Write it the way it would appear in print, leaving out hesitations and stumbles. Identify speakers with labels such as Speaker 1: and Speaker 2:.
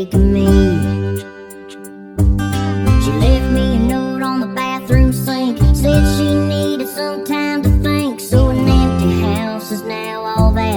Speaker 1: taken me. She left me a note on the bathroom sink, said she needed some time to think. So an empty house is now all that